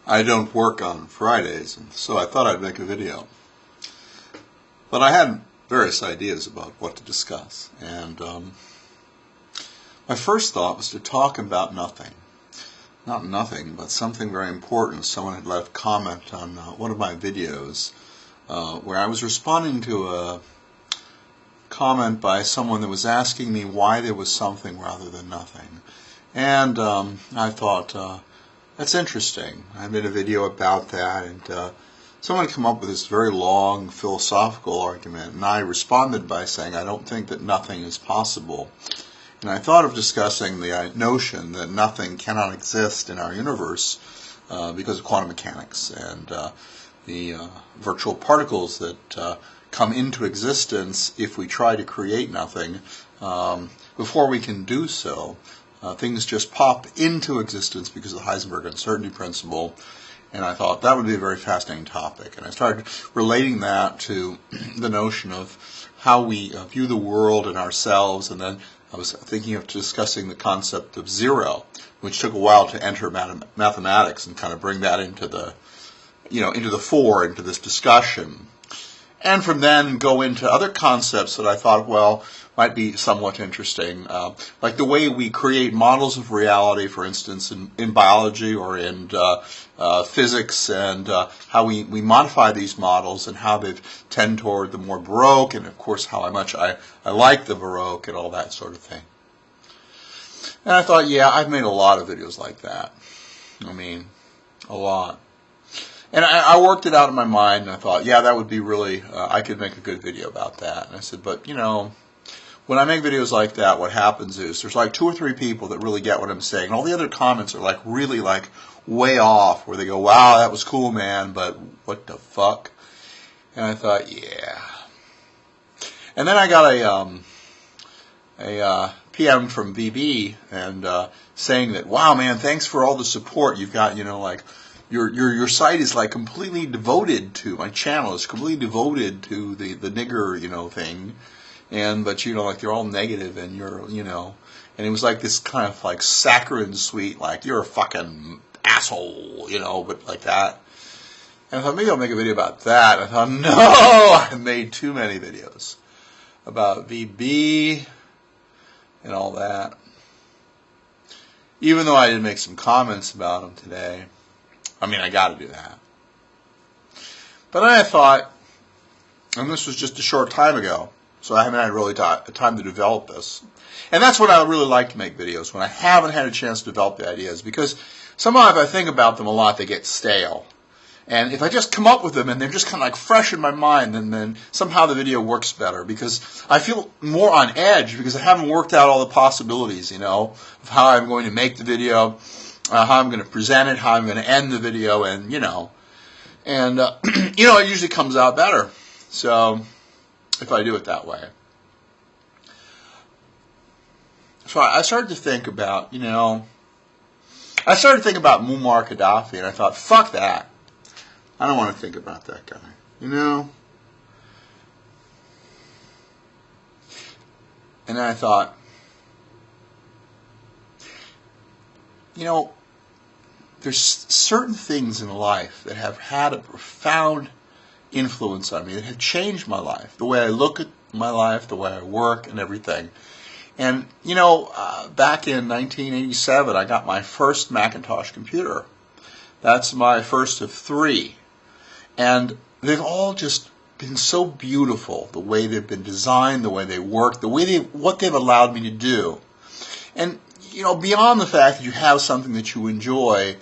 I don't work on Fridays, and so I thought I'd make a video. But I had various ideas about what to discuss, and my first thought was to talk about nothing. Not nothing, but something very important. Someone had left a comment on one of my videos where I was responding to a comment by someone that was asking me why there was something rather than nothing. And I thought, that's interesting. I made a video about that, and someone came up with this very long philosophical argument, and I responded by saying I don't think that nothing is possible. And I thought of discussing the notion that nothing cannot exist in our universe because of quantum mechanics and the virtual particles that come into existence if we try to create nothing. Before we can do so, things just pop into existence because of the Heisenberg uncertainty principle. And I thought that would be a very fascinating topic. And I started relating that to the notion of how we view the world and ourselves. And then I was thinking of discussing the concept of zero, which took a while to enter mathematics and kind of bring that into the, into the fore, into this discussion. And from then go into other concepts that I thought, well, might be somewhat interesting, like the way we create models of reality, for instance, in biology or in physics, and how we modify these models and how they tend toward the more Baroque, and of course how much I like the Baroque and all that sort of thing. And I thought, yeah, I've made a lot of videos like that. I mean, a lot. And I worked it out in my mind, and I thought, yeah, that would be really, I could make a good video about that. And I said, but, when I make videos like that, what happens is there's like 2 or 3 people that really get what I'm saying. And all the other comments are like really like way off, where they go, wow, that was cool, man, but what the fuck? And I thought, yeah. And then I got a PM from VB and saying that, wow, man, thanks for all the support you've got, like, your site is like completely devoted to, my channel is completely devoted to the nigger, thing. But like they're all negative, and you're, and it was like this kind of like saccharine sweet, like you're a fucking asshole, but like that. And I thought maybe I'll make a video about that. And I thought, no, I made too many videos about VB and all that. Even though I did make some comments about him today. I mean, I got to do that. But then I thought, and this was just a short time ago, so I haven't had really time to develop this. And that's when I really like to make videos, when I haven't had a chance to develop the ideas, because somehow if I think about them a lot, they get stale. And if I just come up with them and they're just kind of like fresh in my mind, then somehow the video works better, because I feel more on edge because I haven't worked out all the possibilities, of how I'm going to make the video, how I'm going to present it, how I'm going to end the video, and, it usually comes out better. So if I do it that way. So I started to think about, Muammar Gaddafi, and I thought, fuck that. I don't want to think about that guy, And then I thought, there's certain things in life that have had a profound influence on me, that have changed my life, the way I look at my life, the way I work, and everything. And, back in 1987, I got my first Macintosh computer. That's my first of 3. And they've all just been so beautiful, the way they've been designed, the way they work, what they've allowed me to do. And, beyond the fact that you have something that you enjoy,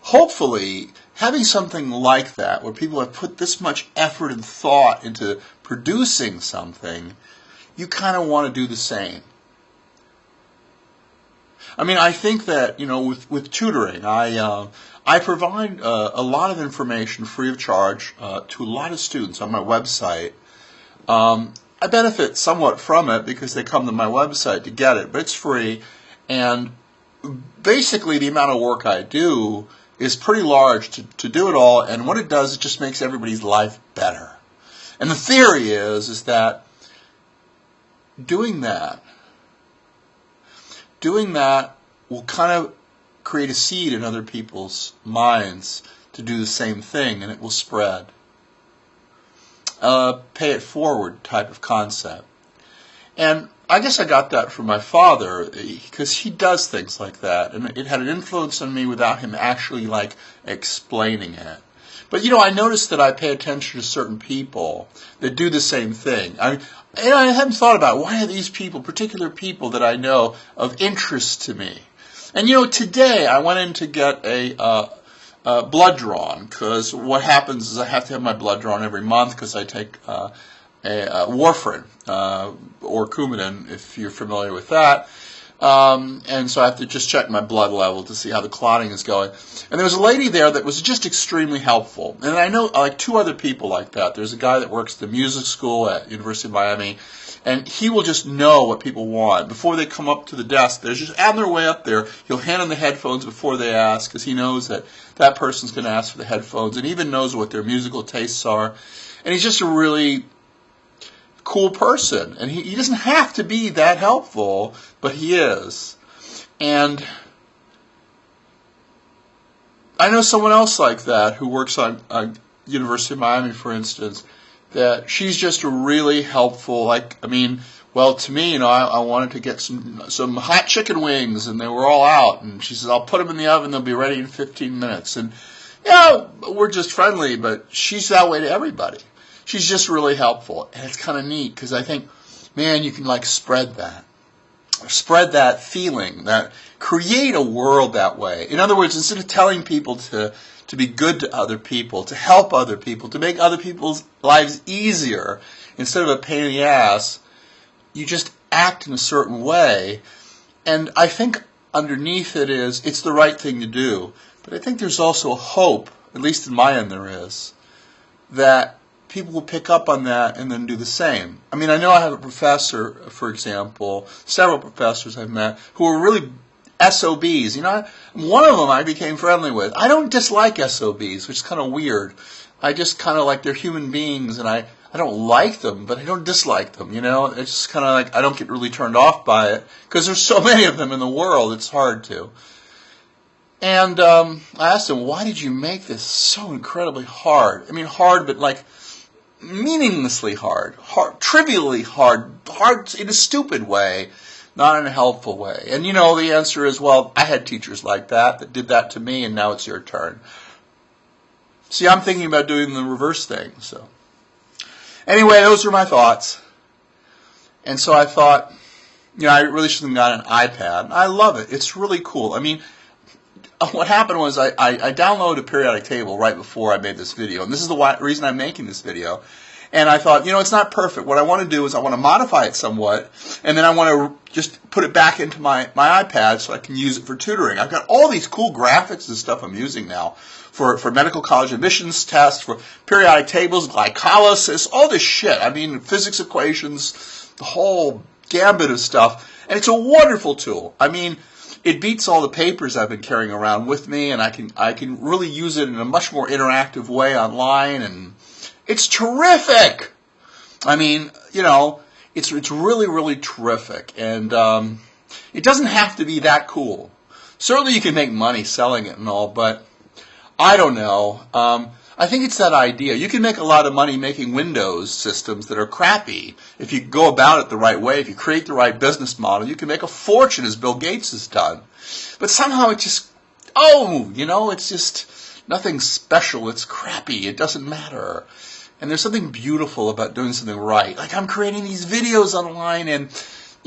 hopefully having something like that, where people have put this much effort and thought into producing something, you kind of want to do the same. I mean, I think that, with tutoring, I provide a lot of information free of charge to a lot of students on my website. I benefit somewhat from it because they come to my website to get it, but it's free. And basically the amount of work I do is pretty large to do it all, and what it does, it just makes everybody's life better. And the theory is that doing that will kind of create a seed in other people's minds to do the same thing, and it will spread. Pay it forward type of concept. And I guess I got that from my father, because he does things like that, and it had an influence on me without him actually like explaining it. But I noticed that I pay attention to certain people that do the same thing. And I haven't thought about why are these people, particular people that I know, of interest to me. And today I went in to get a blood drawn, because what happens is I have to have my blood drawn every month because I take warfarin, or Coumadin, if you're familiar with that. And so I have to just check my blood level to see how the clotting is going. And there was a lady there that was just extremely helpful. And I know like 2 other people like that. There's a guy that works at the music school at University of Miami, and he will just know what people want. Before they come up to the desk, they're just on their way up there. He'll hand them the headphones before they ask, because he knows that that person's going to ask for the headphones, and even knows what their musical tastes are. And he's just a really cool person, and he doesn't have to be that helpful, but he is. And I know someone else like that who works on University of Miami, for instance, that she's just a really helpful, to me, I wanted to get some hot chicken wings, and they were all out, and she says, I'll put them in the oven, they'll be ready in 15 minutes. And we're just friendly, but she's that way to everybody. She's just really helpful, and it's kind of neat, because I think, man, you can spread that feeling, that create a world that way. In other words, instead of telling people to be good to other people, to help other people, to make other people's lives easier, instead of a pain in the ass, you just act in a certain way. And I think underneath it's the right thing to do. But I think there's also a hope, at least in my end there is, that people will pick up on that and then do the same. I know I have a professor, for example, several professors I've met, who are really SOBs. One of them I became friendly with. I don't dislike SOBs, which is kind of weird. I just kind of like they're human beings, and I don't like them, but I don't dislike them, It's just kind of I don't get really turned off by it, because there's so many of them in the world, it's hard to. And I asked him, why did you make this so incredibly hard? Hard, but meaninglessly hard, trivially hard in a stupid way, not in a helpful way. And the answer is, well, I had teachers like that did that to me, and now it's your turn. See, I'm thinking about doing the reverse thing. So anyway, those are my thoughts. And so I thought, I really should have got an iPad. I love it. It's really cool. What happened was I downloaded a periodic table right before I made this video. And this is the reason I'm making this video. And I thought, it's not perfect. What I want to do is I want to modify it somewhat, and then I want to just put it back into my iPad so I can use it for tutoring. I've got all these cool graphics and stuff I'm using now for medical college admissions tests, for periodic tables, glycolysis, all this shit. Physics equations, the whole gambit of stuff. And it's a wonderful tool. It beats all the papers I've been carrying around with me, and I can really use it in a much more interactive way online, and it's terrific. It's really, really terrific, and it doesn't have to be that cool. Certainly you can make money selling it and all, but I don't know. I think it's that idea. You can make a lot of money making Windows systems that are crappy. If you go about it the right way, if you create the right business model, you can make a fortune, as Bill Gates has done. But somehow it just, it's just nothing special. It's crappy. It doesn't matter. And there's something beautiful about doing something right. I'm creating these videos online, and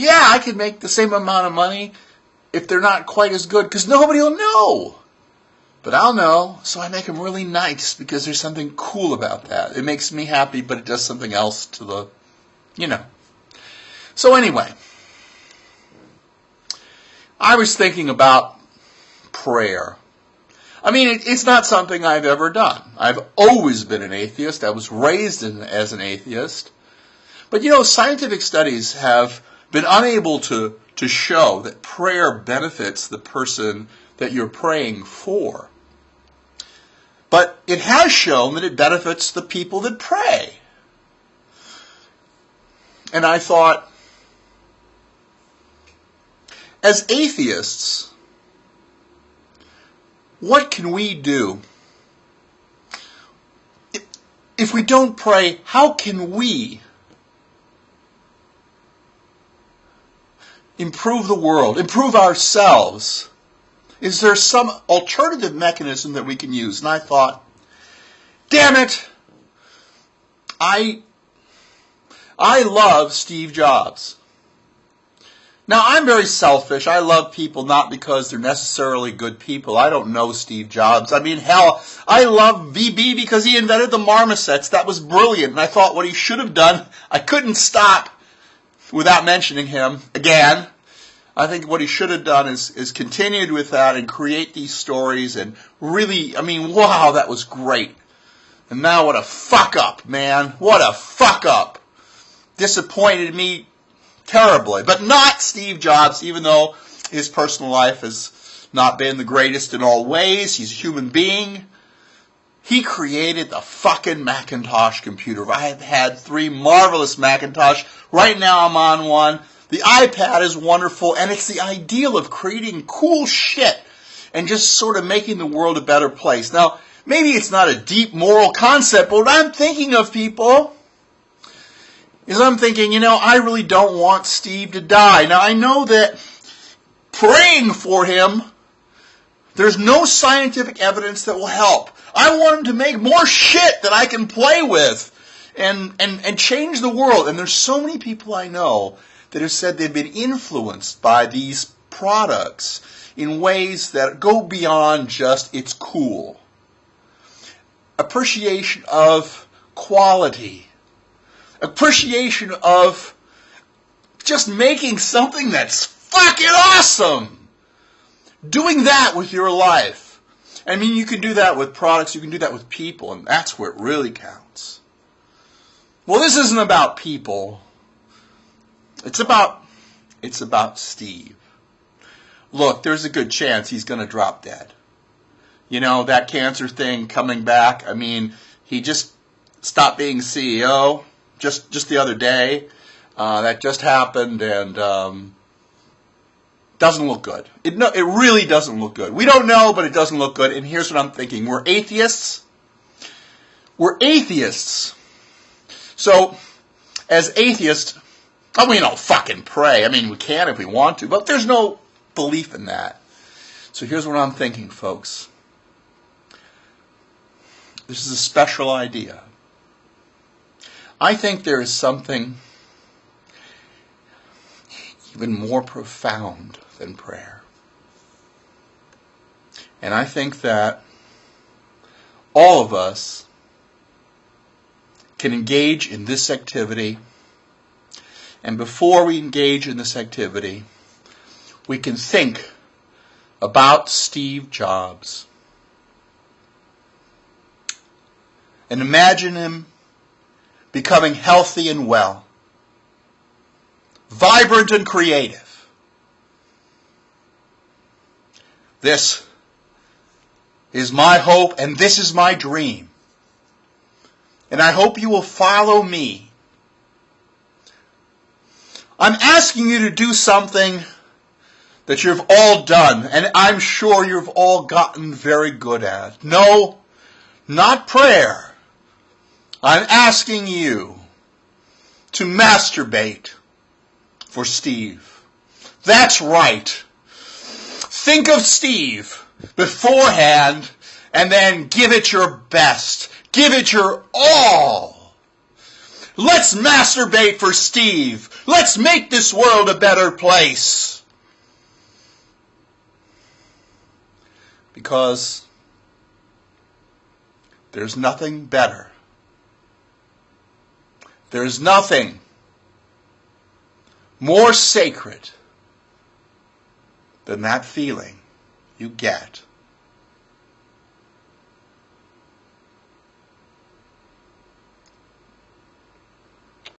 I could make the same amount of money if they're not quite as good, because nobody will know. But I'll know, so I make them really nice, because there's something cool about that. It makes me happy, but it does something else to the, So anyway, I was thinking about prayer. It's not something I've ever done. I've always been an atheist. I was raised as an atheist. But scientific studies have been unable to show that prayer benefits the person that you're praying for. But it has shown that it benefits the people that pray. And I thought, as atheists, what can we do? If we don't pray, how can we improve the world, improve ourselves? Is there some alternative mechanism that we can use? And I thought, damn it, I love Steve Jobs. Now, I'm very selfish. I love people not because they're necessarily good people. I don't know Steve Jobs. I mean, hell, I love VB because he invented the marmosets. That was brilliant. And I thought what he should have done, I couldn't stop without mentioning him again. I think what he should have done is continued with that and create these stories and really, I mean, wow, that was great. And now what a fuck up, man. What a fuck up. Disappointed me terribly. But not Steve Jobs, even though his personal life has not been the greatest in all ways. He's a human being. He created the fucking Macintosh computer. I have had 3 marvelous Macintosh. Right now I'm on one. The iPad is wonderful, and it's the ideal of creating cool shit and just sort of making the world a better place. Now, maybe it's not a deep moral concept, but what I'm thinking of, people, is I'm thinking, you know, I really don't want Steve to die. Now, I know that praying for him, there's no scientific evidence that will help. I want him to make more shit that I can play with and change the world. And there's so many people I know that have said they've been influenced by these products in ways that go beyond just it's cool. Appreciation of quality. Appreciation of just making something that's fucking awesome. Doing that with your life. I mean, you can do that with products, you can do that with people, and that's where it really counts. Well, this isn't about people. It's about Steve. Look, there's a good chance he's going to drop dead. You know, that cancer thing coming back, I mean, he just stopped being CEO just the other day. That just happened, and doesn't look good. It really doesn't look good. We don't know, but it doesn't look good. And here's what I'm thinking. We're atheists. So, as atheists, we don't fucking pray. I mean, we can if we want to, but there's no belief in that. So here's what I'm thinking, folks. This is a special idea. I think there is something even more profound than prayer. And I think that all of us can engage in this activity. And before we engage in this activity, we can think about Steve Jobs. And imagine him becoming healthy and well, vibrant and creative. This is my hope and this is my dream. And I hope you will follow me. I'm asking you to do something that you've all done, and I'm sure you've all gotten very good at. No, not prayer. I'm asking you to masturbate for Steve. That's right. Think of Steve beforehand and then give it your best. Give it your all. Let's masturbate for Steve. Let's make this world a better place. Because there's nothing better. There's nothing more sacred than that feeling you get